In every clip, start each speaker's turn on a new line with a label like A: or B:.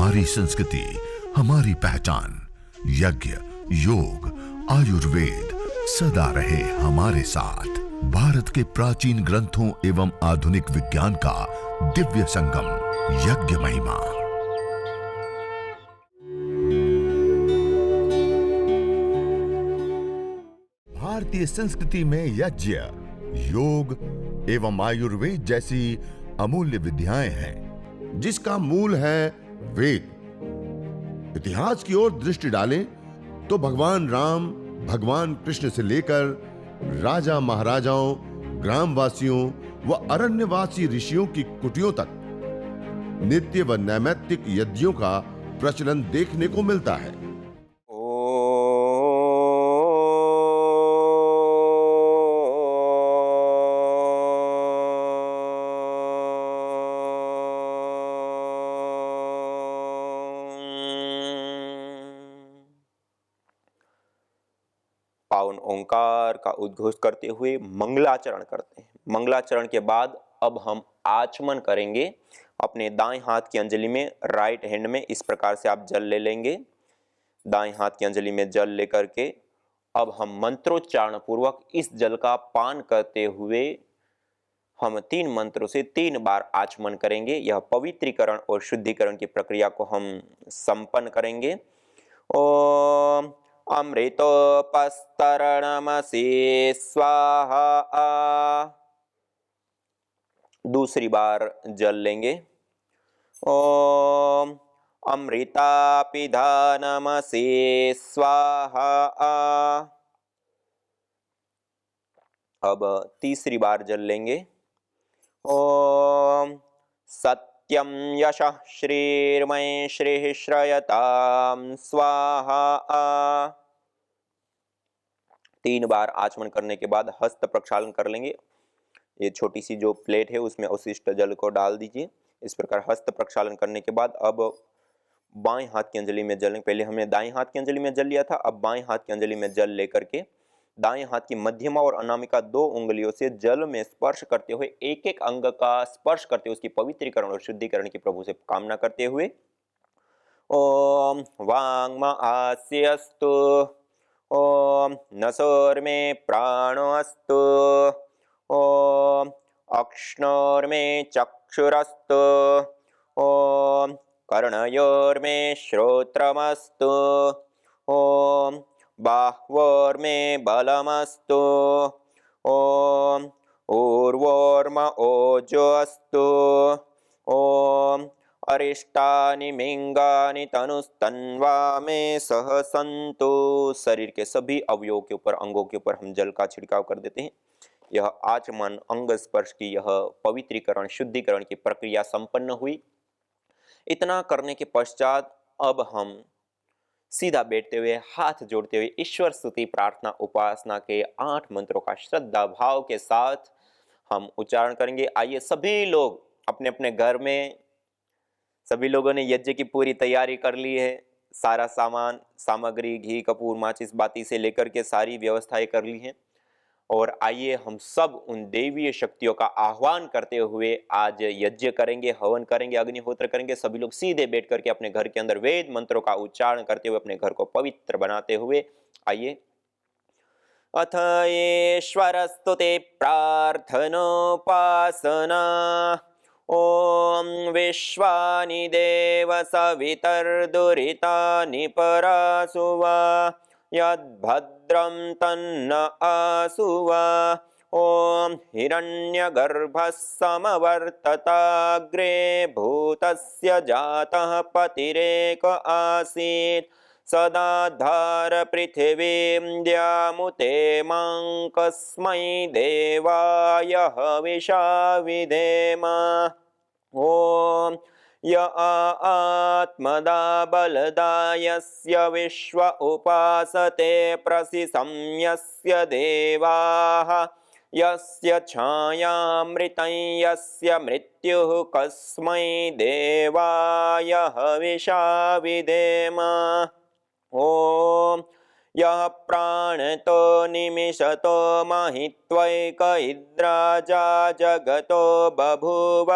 A: हमारी संस्कृति, हमारी पहचान। यज्ञ, योग, आयुर्वेद सदा रहे हमारे साथ। भारत के प्राचीन ग्रंथों एवं आधुनिक विज्ञान का दिव्य संगम, यज्ञ महिमा। भारतीय संस्कृति में यज्ञ, योग एवं आयुर्वेद जैसी अमूल्य विद्याएं हैं, जिसका मूल है वेद। इतिहास की ओर दृष्टि डालें तो भगवान राम, भगवान कृष्ण से लेकर राजा महाराजाओं, ग्रामवासियों व अरण्यवासी ऋषियों की कुटियों तक नित्य व नैमित्तिक यज्ञों का प्रचलन देखने को मिलता है।
B: पावन ओंकार का उद्घोष करते हुए मंगलाचरण करते हैं। मंगलाचरण के बाद अब हम आचमन करेंगे। अपने दाएं हाथ की अंजलि में, राइट हैंड में इस प्रकार से आप जल ले लेंगे। दाएं हाथ की अंजलि में जल लेकर के अब हम मंत्रोच्चारण पूर्वक इस जल का पान करते हुए हम 3 मंत्रों से 3 बार आचमन करेंगे। यह पवित्रीकरण और शुद्धिकरण की प्रक्रिया को हम संपन्न करेंगे। ओम अमृतोपस्तरणमसि स्वाहा। दूसरी बार जल लेंगे। ओम अमृतापिधानमसि स्वाहा। अब तीसरी बार जल लेंगे। ओम सत्यम यशः श्रीर्मय श्रीः श्रयतां स्वाहा। 3 बार आचमन करने के बाद हस्त प्रक्षालन कर लेंगे। ये छोटी सी जो प्लेट है उसमें अवशिष्ट जल को डाल दीजिए। इस प्रकार हस्त प्रक्षालन करने के बाद अब बाएं हाथ की अंजलि में जल, पहले हमने दाएं हाथ की अंजलि में जल लिया था, अब बाएं हाथ की अंजलि में जल लेकर के दाएं हाथ की मध्यमा और अनामिका 2 उंगलियों से जल में स्पर्श करते हुए एक एक अंग का स्पर्श करते हुए उसकी पवित्रीकरण और शुद्धिकरण की प्रभु से कामना करते हुए ओम वांग्म आस्यस्तु, ओम नसोर्मे प्राणो अस्तु, ओम अक्ष्णोर्मे चक्षुरस्तु, ओम कर्णयोर्मे श्रोत्रमस्तु, ओम बाह्वोर्मे बलमस्तु, ओम ऊर्वोर्म ओजोऽस्तु, ओम अरिष्टानि मिंगानि तनुस्तन्वा में सह सन्तु। शरीर के सभी अवयवों के ऊपर, अंगों के ऊपर हम जल का छिड़काव कर देते हैं। यह आचमन, अंग स्पर्श की यह पवित्रीकरण, शुद्धिकरण की प्रक्रिया संपन्न हुई। इतना करने के पश्चात अब हम सीधा बैठते हुए, हाथ जोड़ते हुए ईश्वर स्तुति, प्रार्थना, उपासना के 8 मंत्रों का श्रद्धा भाव के साथ हम उच्चारण करेंगे। आइए सभी लोग अपने अपने घर में, सभी लोगों ने यज्ञ की पूरी तैयारी कर ली है। सारा सामान, सामग्री, घी, कपूर, माचिस, बाती से लेकर के सारी व्यवस्थाएं कर ली हैं। और आइए हम सब उन देवीय शक्तियों का आह्वान करते हुए आज यज्ञ करेंगे, हवन करेंगे, अग्निहोत्र करेंगे। सभी लोग सीधे बैठ करके अपने घर के अंदर वेद मंत्रों का उच्चारण करते हुए अपने घर को पवित्र बनाते हुए आइए। अथ ईश्वरस्तु ते प्रार्थनोपासना। ओम विश्वानि देव सवितर्दुरितानि परासुवा, यद्भद्रं तन्न आसुवा। ओम हिरण्यगर्भः समवर्तताग्रे, भूतस्य जातः पतिरेक आसीत्। सदाधार पृथिवीं द्यामुते मां कस्मै देवाय हविषा विधेम। ओम य आत्मदा बलदा यस्य विश्व उपासते प्रसिसं यस्य देवाः, यस्य छायामृतं यस्य मृत्युः कस्मै देवाय हविषा विधेम। ओम यः प्राणतो निमिषतो महित्वैक इद्राजा जगतो बभूव,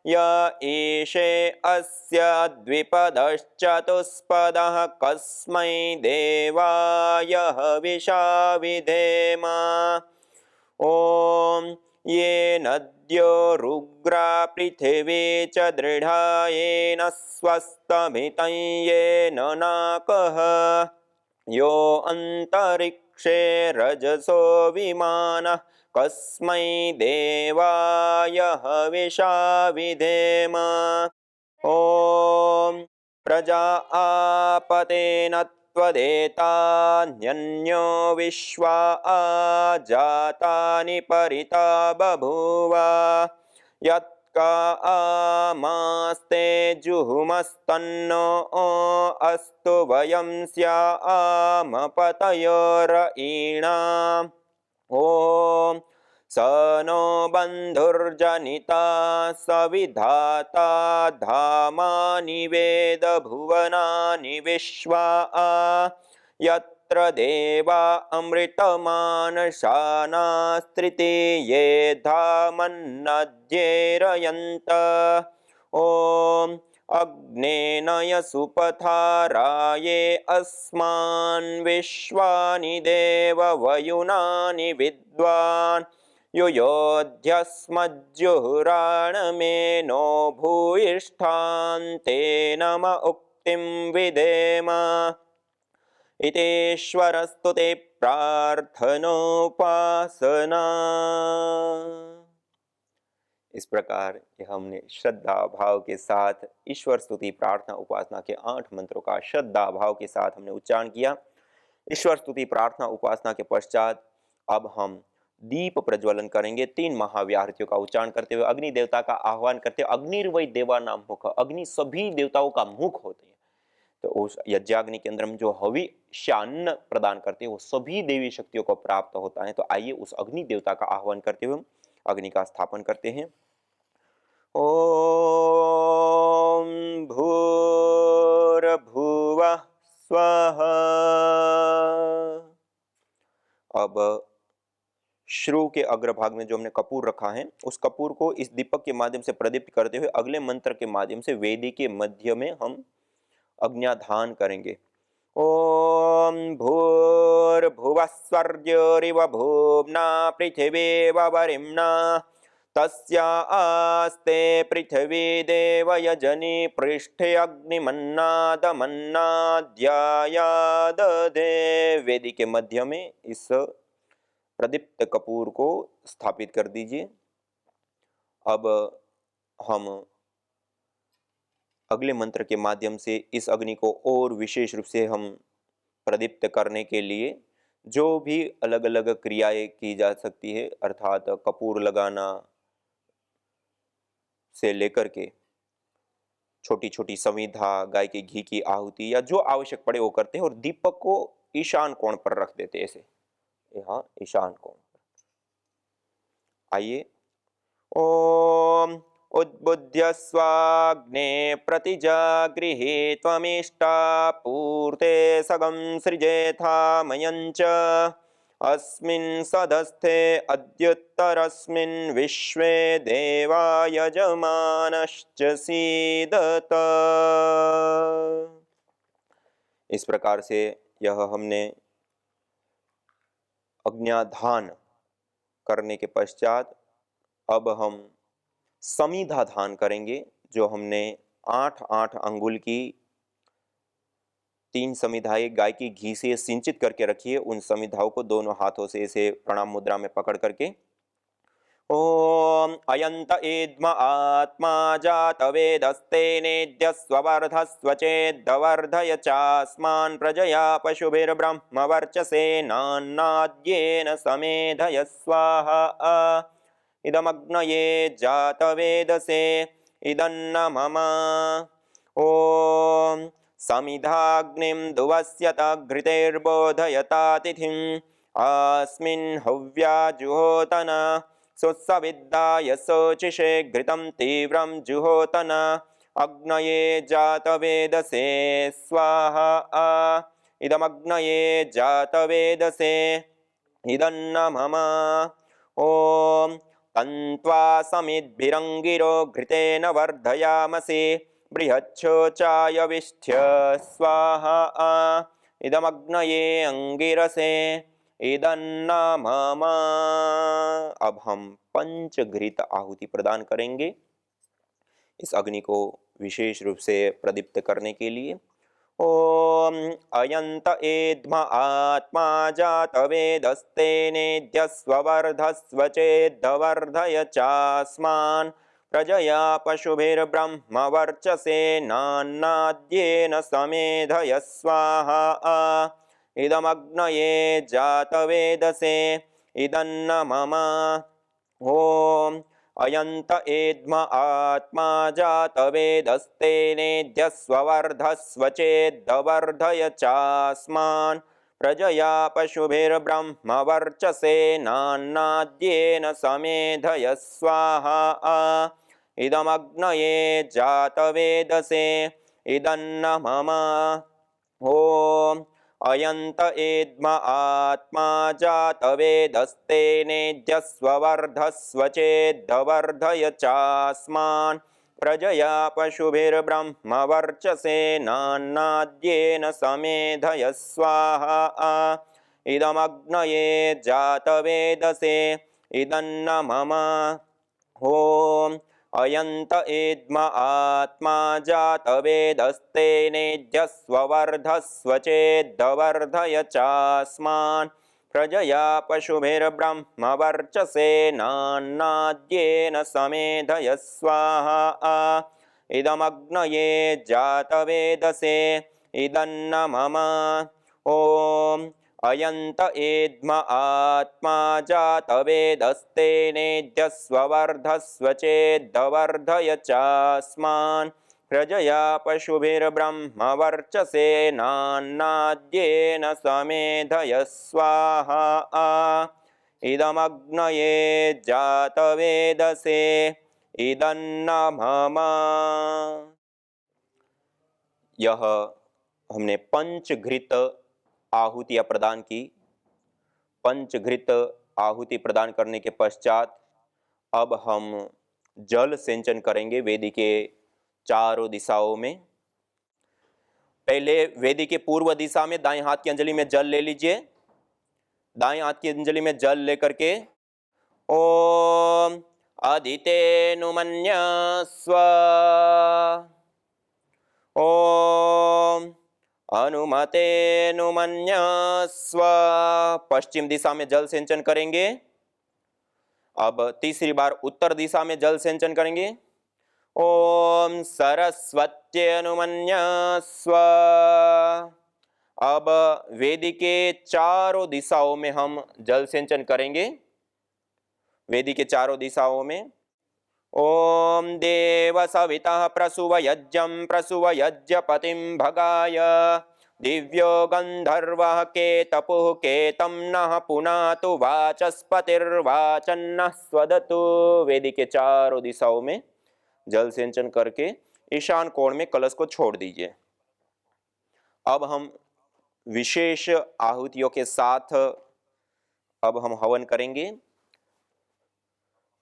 B: य ईशे अस्य द्विपदश्चतुष्पदः कस्मै देवाय हविषा विधेम। ॐ ये नद्यो रुग्रा पृथिवी च दृढा येन स्वस्तमितं येन नाकः यो अन्तरिक्षे रजसो विमानः कस्मै देवाय हविषा विधेम। ॐ प्रजा आपतेन त्वदेतान्यन्यो विश्वा जातानि परिता बभूव यत्का आमास्ते जुहुमस्तन्नो अस्तु वयं स्यामपतयोरयीणाम्। ॐ स नो बन्धुर्जनिता सविधाता धामानि वेद भुवनानि विश्वा यत्र देवा अमृतमानशानास्त्रितीये धामन्नद्येरयन्त। ॐ अग्नेनय सुपथाराये अस्मान् विश्वानि देव वयुनानि विद्वान् युयोध्यस्मज्जुहुराणमेनो भूयिष्ठान्ते नम उक्तिं विधेम। इतेश्वरस्तु ते प्रार्थनोपासना। इस प्रकार यह हमने श्रद्धा भाव के साथ ईश्वर स्तुति प्रार्थना उपासना के 8 मंत्रों का श्रद्धा भाव के साथ हमने उच्चारण किया। ईश्वर स्तुति प्रार्थना उपासना के पश्चात अब हम दीप प्रज्वलन करेंगे। 3 महाव्याहृतियों का उच्चारण करते हुए अग्नि देवता का आह्वान करते हुए, अग्निर्वै देवानां मुख, अग्नि सभी देवताओं का मुख होते हैं। तो उस यज्ञाग्नि के अंदर हम जो हविष्यान्न प्रदान करते हैं वो सभी देवी शक्तियों को प्राप्त होता है। तो आइए उस अग्नि देवता का आह्वान करते हुए अग्नि का स्थापन करते हैं। ओम भूर्भुवः स्वः। अब श्रु के अग्रभाग में जो हमने कपूर रखा है उस कपूर को इस दीपक के माध्यम से प्रदीप्त करते हुए अगले मंत्र के माध्यम से वेदी के मध्य में हम अग्न्याधान करेंगे। ओम भूर्भुवः स्वर्योरिव भूम्ना पृथिवीव वरिम्ना तस्या आस्ते पृथिवी देवयजनी पृष्ठे अग्निमन्नादमन्नाद्यायादधे। वेदी के मध्य में इस प्रदीप्त कपूर को स्थापित कर दीजिए। अब हम अगले मंत्र के माध्यम से इस अग्नि को और विशेष रूप से हम प्रदीप्त करने के लिए जो भी अलग अलग क्रियाएं की जा सकती है, अर्थात कपूर लगाना से लेकर के छोटी छोटी संविधा, गाय के घी की आहुति या जो आवश्यक पड़े वो करते हैं और दीपक को ईशान कोण पर रख देते हैं। ऐसे यहाँ ईशान कोण पर। आइए। ओम उद्बुद्ध्य स्वाग्ने प्रतिजागृहे त्वमिष्टा पूर्ते सगं सृजेथा मयञ्च अस्मिन् सदस्थे अद्युत्तरस्मिन् विश्वे देवा यजमानश्च सीदत। इस प्रकार से यह हमने अग्न्याधान करने के पश्चात अब हम समिधा धान करेंगे। जो हमने 8-8 अंगुल की 3 समिधाएं गाय की घी से सिंचित करके रखी है, उन समिधाओं को दोनों हाथों से इसे प्रणाम मुद्रा में पकड़ करके ओम अयंत एद्म आत्मा जात वेदस्ते नेद्यस्वर्धस्व चेद्वर्धय चास्मान् प्रजया पशुभिर्ब्रह्म वर्चसे नान्नाद्येन समेधय स्वाहा। इदमग्नये जातवेदसे इदन्न मम। ओम समिधाग्निं दुवस्यत घृतेर्बोधयता तिथिम् अस्मिन् हव्या जुहोतन सुसविद्दाय शोचिषे घृतं तीव्रं जुहोतन अग्नये जातवेदसे स्वाहा। इदमग्नये जातवेदसे इदन्न मम। ओम तन्त्वा समिद्भिरङ्गिरो घृतेन वर्धयामसि बृहच्छोचायविष्ठ्य स्वाहा इदमग्नये अंगिरसे इदन्न मम। अब हम पंचघृत आहुति प्रदान करेंगे इस अग्नि को विशेष रूप से प्रदीप्त करने के लिए। ओम अयंत एद्म आत्मा जातवेदस्ते नेद्यस्वर्धस्व चेद्वर्धय चास्मान् प्रजया पशुभिर्ब्रह्म वर्चसे नान्नाद्येन समेधय स्वाहा इदमग्नये जातवेदसे इदन्न मम। ओम अयंत एद्म आत्मा जातवेदस्ते नेद्यस्वर्धस्व चेद्वर्धय चास्मान् प्रजया पशुभिर्ब्रह्म वर्चसे नान्नाद्येन समेधय स्वाहा इदमग्नये जातवेदसे इदन्न मम। ओम अयंत एद्म आत्मा जातवेदस्ते नेद्यस्वर्धस्व चेद्वर्धय चास्मान् प्रजया पशुभिर्ब्रह्म वर्चसे नान्नाद्येन समेधय स्वाहा इदमग्नये जातवेदसे इदन्न मम। ओम अयंत एद्म आत्मा जातवेदस्ते नेद्यस्वर्धस्व चेद्वर्धय चास्मान् प्रजया पशुभिर्ब्रह्म वर्चसे नान्नाद्येन समेधय स्वाहा इदमग्नये जातवेदसे इदन्न मम। ओम अयंत एद्म आत्मा जातवेदस्ते नेद्यस्वर्धस्व चेद्वर्धय चास्मान् प्रजया पशुभिर्ब्रह्म वर्चसे नान्नाद्येन समेधय स्वाहा इदमग्नये जातवेदसे इदन्न मम। यह हमने पंचघृत आहुतियां प्रदान की। पंचघृत आहुति प्रदान करने के पश्चात अब हम जल सिंचन करेंगे वेदी के चारों दिशाओं में। पहले वेदी के पूर्व दिशा में दाएं हाथ की अंजलि में जल ले लीजिए। दाएं हाथ की अंजलि में जल लेकर के ओम अदितेनुमन्यस्व ओम अनुमतेनुमन्यस्व पश्चिम दिशा में जल सिंचन करेंगे। अब तीसरी बार उत्तर दिशा में जल सिंचन करेंगे। ओम सरस्वत्यनुमन्यस्व। अब वेदी के चारों दिशाओं में हम जल सिंचन करेंगे। वेदी के चारों दिशाओं में ओम देव सविता प्रसुव यज्ञं प्रसुव यज्ञपतिं भगाय दिव्यो गंधर्वः केतपुः केतं नः पुनातु वाचस्पतिर्वाचन्नः स्वदतु। वेदी के चारों दिशाओं में जल सिंचन करके ईशान कोण में कलश को छोड़ दीजिए। अब हम विशेष आहुतियों के साथ अब हम हवन करेंगे।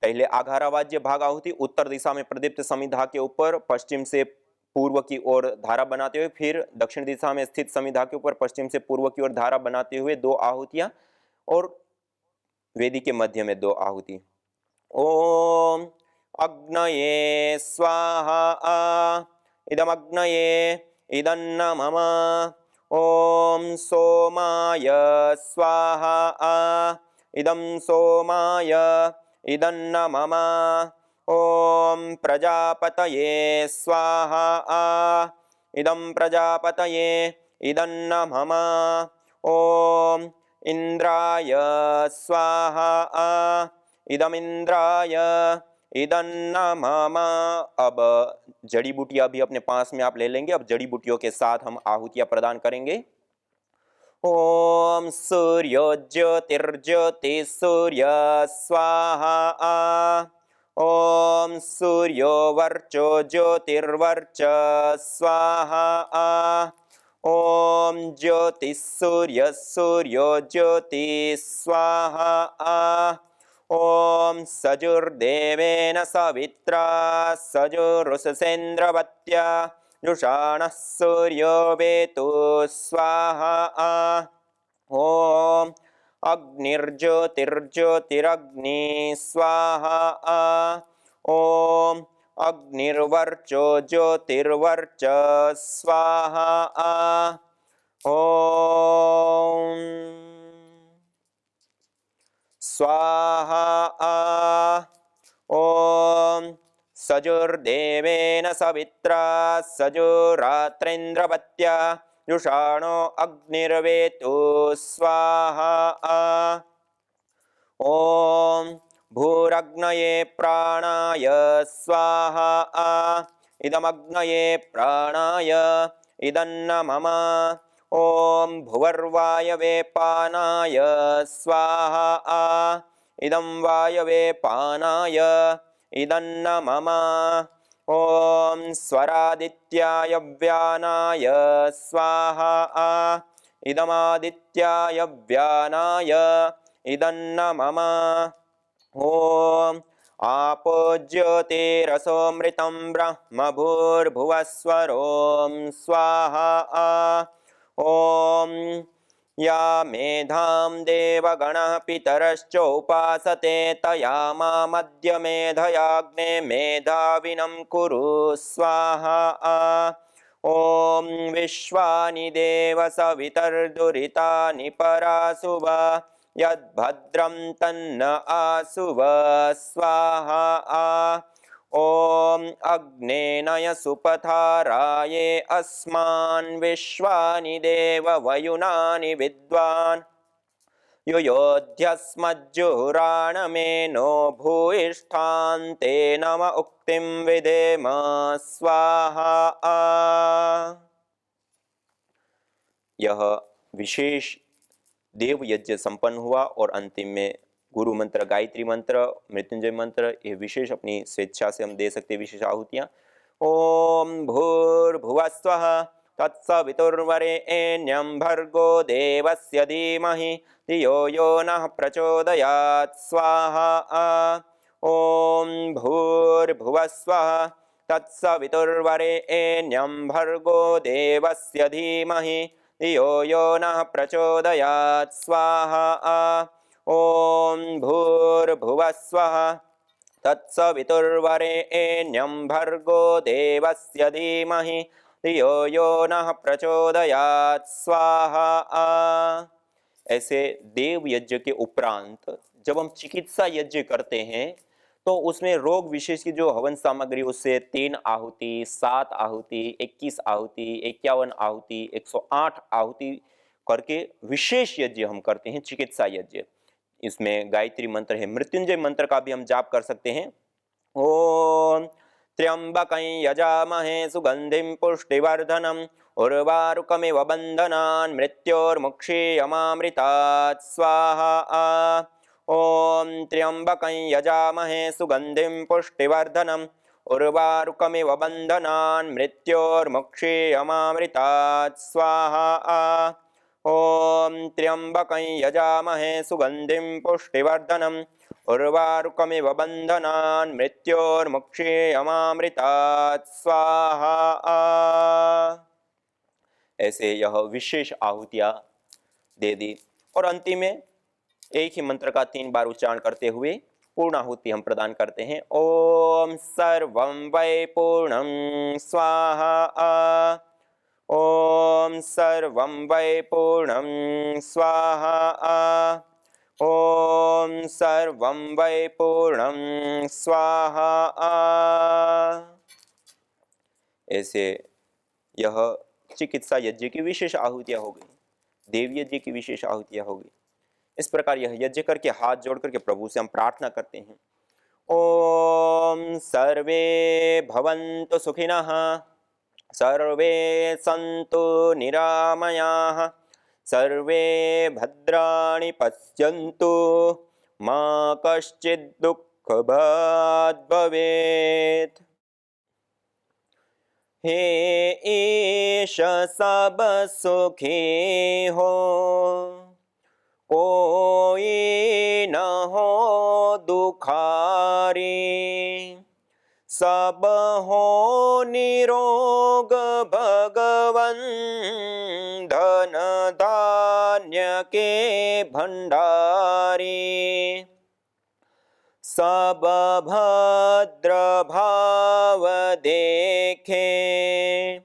B: पहले आघारावाज्य भाग आहुति उत्तर दिशा में प्रदीप्त समिधा के ऊपर पश्चिम से पूर्व की ओर धारा बनाते हुए, फिर दक्षिण दिशा में स्थित समिधा के ऊपर पश्चिम से पूर्व की ओर धारा बनाते हुए 2 आहुतियां और वेदी के मध्य में 2 आहुति। ओम अग्नये स्वाहा इदमग्नये इदन्न मम। ओम सोमाय स्वाहा इदं सोमाय इदन्न मम। ओम प्रजापतये स्वाहा इदं प्रजापतये इदन्न मम। ओम इंद्राय स्वाहा इदमिंद्राय इदन्न मम। अब जड़ी बूटियां भी अपने पास में आप ले लेंगे। अब जड़ी बूटियों के साथ हम आहुतियां प्रदान करेंगे। ओम सूर्यो ज्योतिर्ज्योति सूर्य स्वाहा। ओम सूर्यो वर्चो ज्योतिर्वर्च स्वाहा। ओम ज्योति सूर्य सूर्यो ज्योति स्वाहा। ॐ सजुर्देवेन सवित्रा सजुरुषसेन्द्रवत्या जुषाणः सूर्यो वेतु स्वाहा ॐ अग्निर्ज्योतिर्ज्योतिरग्नि स्वाहा ॐ अग्निर्वर्चो ज्योतिर्वर्च स्वाहा ॐ स्वाहा ॐ सजुर्देवेन सवित्रा सजुरात्रेन्द्रवत्या जुषाणो अग्निर्वेतु स्वाहा ॐ भूरग्नये प्राणाय स्वाहा इदमग्नये प्राणाय इदन्न मम ॐ भुवर्वायवे पानाय स्वाहा इदं वायवे पानाय इदन्न मम ॐ स्वरादित्याय व्यानाय स्वाहा इदमादित्याय व्यानाय इदन्न मम ॐ आपो ज्योतिरसोऽमृतं ब्रह्म भूर्भुवस्वरों स्वाहा ॐ या मेधां देवगणः पितरश्चोपासते तया मामद्य मेधयाग्ने मेधाविनं कुरु स्वाहा ॐ विश्वानि देव सवितर्दुरितानि परासुव यद्भद्रं तन्न आसुव स्वाहा ॐ अग्नेनय सुपथाराये अस्मान् विश्वानि देव वयुनानि विद्वान् युयोध्यस्मज्जुहुराणमेनो भूयिष्ठान्ते नम उक्तिं विधेम स्वाहा यह विशेष देव यज्ञ संपन्न हुआ और अंतिम में गुरु मंत्र, गायत्री मंत्र, मृत्युंजय मंत्र, ये विशेष अपनी स्वेच्छा से हम दे सकते विशेष आहुतियां। ओम भूर्भुवस्वः तत्सवितुर्वरेण्यं भर्गो देवस्य धीमहि धियो यो नः प्रचोदयात् स्वाहा ओम भूर्भुवस्वः तत्सवितुर्वरेण्यं भर्गो देवस्य धीमहि धियो यो नः प्रचोदयात् स्वाहा ॐ भूर्भुवस्वः तत्सवितुर्वरेण्यं भर्गो देवस्य धीमहि धियो यो नः प्रचोदयात् स्वाहा। ऐसे देव यज्ञ के उपरांत जब हम चिकित्सा यज्ञ करते हैं तो उसमें रोग विशेष की जो हवन सामग्री उससे 3 आहुति, 7 आहुति, 21 आहुति, 51 आहुति, 108 आहुति करके विशेष यज्ञ हम करते हैं, चिकित्सा यज्ञ। इसमें गायत्री मंत्र है, मृत्युंजय मंत्र का भी हम जाप कर सकते हैं। ओम त्र्यंबकं यजामहे सुगंधिं पुष्टिवर्धनम् उर्वारुकमिव बन्धनान् मृत्योर्मुक्षीयमामृतात् स्वाहा ओम त्र्यंबकं यजामहे सुगंधिं पुष्टिवर्धनम् उर्वारुकमिव बन्धनान् मृत्योर्मुक्षीयमामृतात् स्वाहा ओम त्र्यंबकं यजामहे सुगंधिं पुष्टिवर्धनम् उर्वारुकमिव बन्धनान् मृत्योर्मुक्षीयमामृतात् स्वाहा। ऐसे यह विशेष आहुतियां दे दी और अंतिम में एक ही मंत्र का 3 बार उच्चारण करते हुए पूर्णाहुति हम प्रदान करते हैं। ओम सर्वं वै पूर्णं स्वाहा ओम सर्वं वै पूर्णं स्वाहा ओम सर्वं वै पूर्णं स्वाहा। ऐसे यह चिकित्सा यज्ञ की विशेष आहुतियां हो गई, देव यज्ञ की विशेष आहुतियां हो गई। इस प्रकार यह यज्ञ करके हाथ जोड़ करके प्रभु से हम प्रार्थना करते हैं। ओम सर्वे भवन्तु सुखिनः सर्वे सन्तु निरामयाः सर्वे भद्राणि पश्यन्तु मा कश्चित् दुःखभाग् भवेत्। हे ईश सब सुखी हो कोई न हो दुखारी। सब हो निरोग भगवन, धन धान्य के भंडारी। सब भद्र भाव देखे,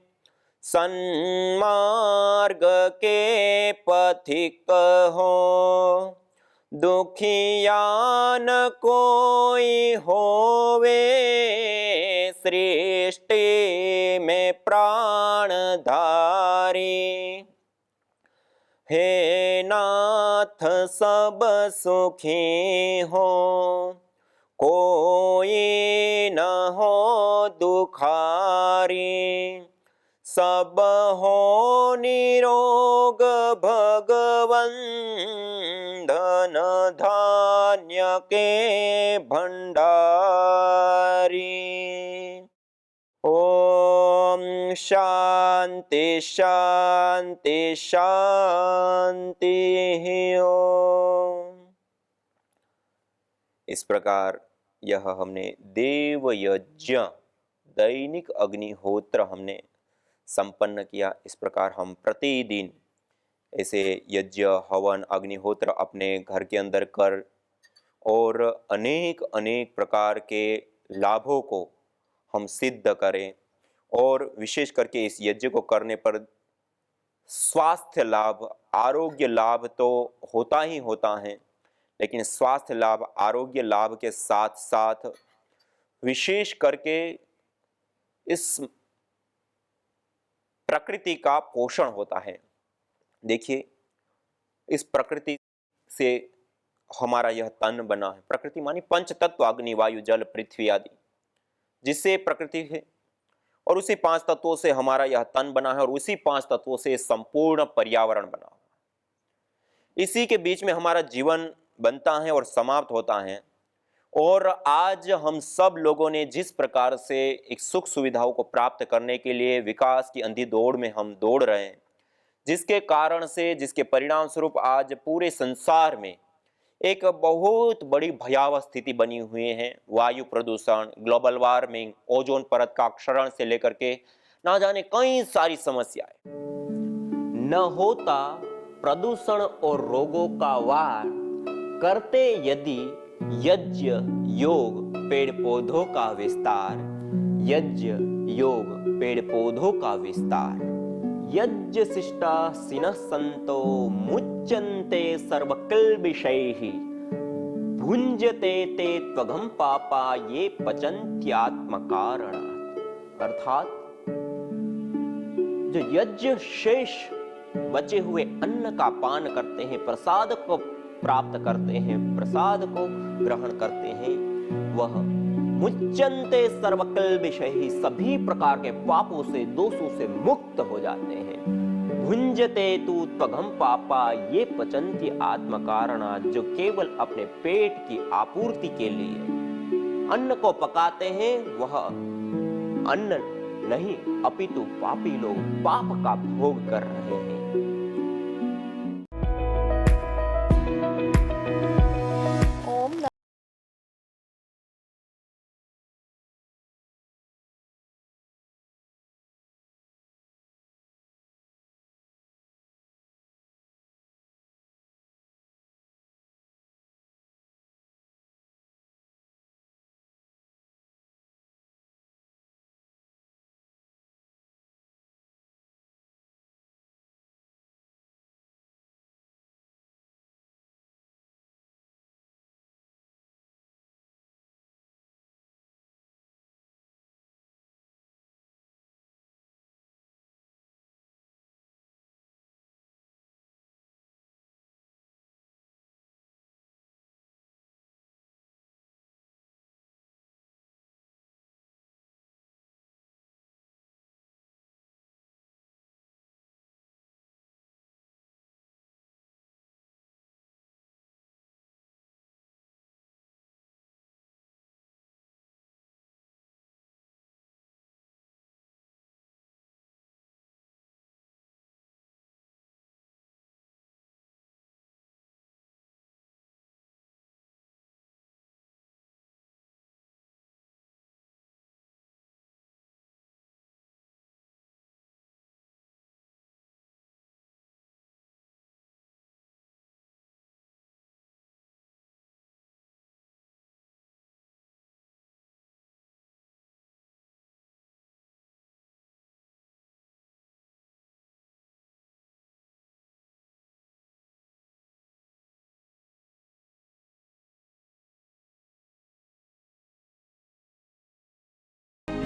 B: सन्मार्ग के पथिक हो। दुखियान कोई होवे, सृष्टि में प्राणधारी। हे नाथ सब सुखी हो, कोई न हो दुखारी। सब हो निरोग भगवन, धन धान्य के भंडारी। ओम शांति शांति शांति ओम। इस प्रकार यह हमने देव यज्ञ दैनिक अग्निहोत्र हमने संपन्न किया। इस प्रकार हम प्रतिदिन ऐसे यज्ञ हवन अग्निहोत्र अपने घर के अंदर कर और अनेक अनेक प्रकार के लाभों को हम सिद्ध करें। और विशेष करके इस यज्ञ को करने पर स्वास्थ्य लाभ, आरोग्य लाभ तो होता ही होता है, लेकिन स्वास्थ्य लाभ, आरोग्य लाभ के साथ साथ विशेष करके इस प्रकृति का पोषण होता है। देखिए, इस प्रकृति से हमारा यह तन बना है। प्रकृति मानी पंच तत्व, अग्नि वायु जल पृथ्वी आदि, जिससे प्रकृति है। और उसी पांच तत्वों से हमारा यह तन बना है और उसी पांच तत्वों से संपूर्ण पर्यावरण बना हुआ है। इसी के बीच में हमारा जीवन बनता है और समाप्त होता है। और आज हम सब लोगों ने जिस प्रकार से एक सुख सुविधाओं को प्राप्त करने के लिए विकास की अंधी दौड़ में हम दौड़ रहे हैं, जिसके कारण से, जिसके परिणाम स्वरूप आज पूरे संसार में एक बहुत बड़ी भयावह स्थिति बनी हुई है। वायु प्रदूषण, ग्लोबल वार्मिंग, ओजोन परत का क्षरण से लेकर के ना जाने कई सारी समस्याएं। न होता प्रदूषण और रोगों का वार, करते यदि यज्ञ योग पेड़ पौधों का विस्तार। यज्ञ योग पेड़ पौधों का विस्तार। यज्ञ शिष्टा सिनः संतो मुच्यन्ते सर्वकिल्बिषैः। भुंजते ते त्वघं पापा ये पचन्त्यात्म कारणात्। अर्थात जो यज्ञ शेष बचे हुए अन्न का पान करते हैं, प्रसाद को प्राप्त करते हैं, प्रसाद को ग्रहण करते हैं, वह मुच्यन्ते सर्वकिल्बिषैः, सभी प्रकार के पापों से, दोषों से मुक्त हो जाते हैं। भुंजते तु त्वघं पापा ये पचन्ति आत्म कारणात्, जो केवल अपने पेट की आपूर्ति के लिए अन्न को पकाते हैं, वह अन्न नहीं अपितु पापी लोग पाप का भोग कर रहे हैं।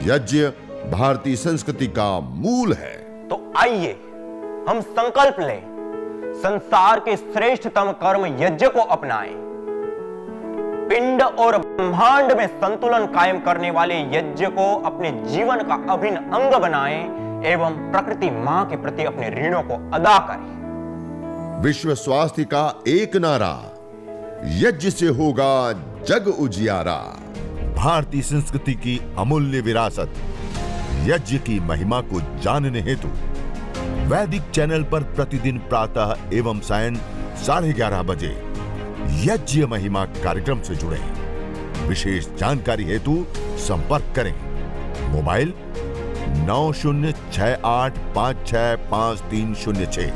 A: यज्ञ भारतीय संस्कृति का मूल है।
C: तो आइए हम संकल्प लें, संसार के श्रेष्ठतम कर्म यज्ञ को अपनाएं। पिंड और ब्रह्मांड में संतुलन कायम करने वाले यज्ञ को अपने जीवन का अभिन्न अंग बनाएं एवं प्रकृति मां के प्रति अपने ऋणों को अदा करें।
A: विश्व स्वास्थ्य का एक नारा, यज्ञ से होगा जग उजियारा।
D: भारतीय संस्कृति की अमूल्य विरासत यज्ञ की महिमा को जानने हेतु वैदिक चैनल पर प्रतिदिन प्रातः एवं सायं 11:30 बजे यज्ञ महिमा कार्यक्रम से जुड़े। विशेष जानकारी हेतु संपर्क करें। मोबाइल 9068565306।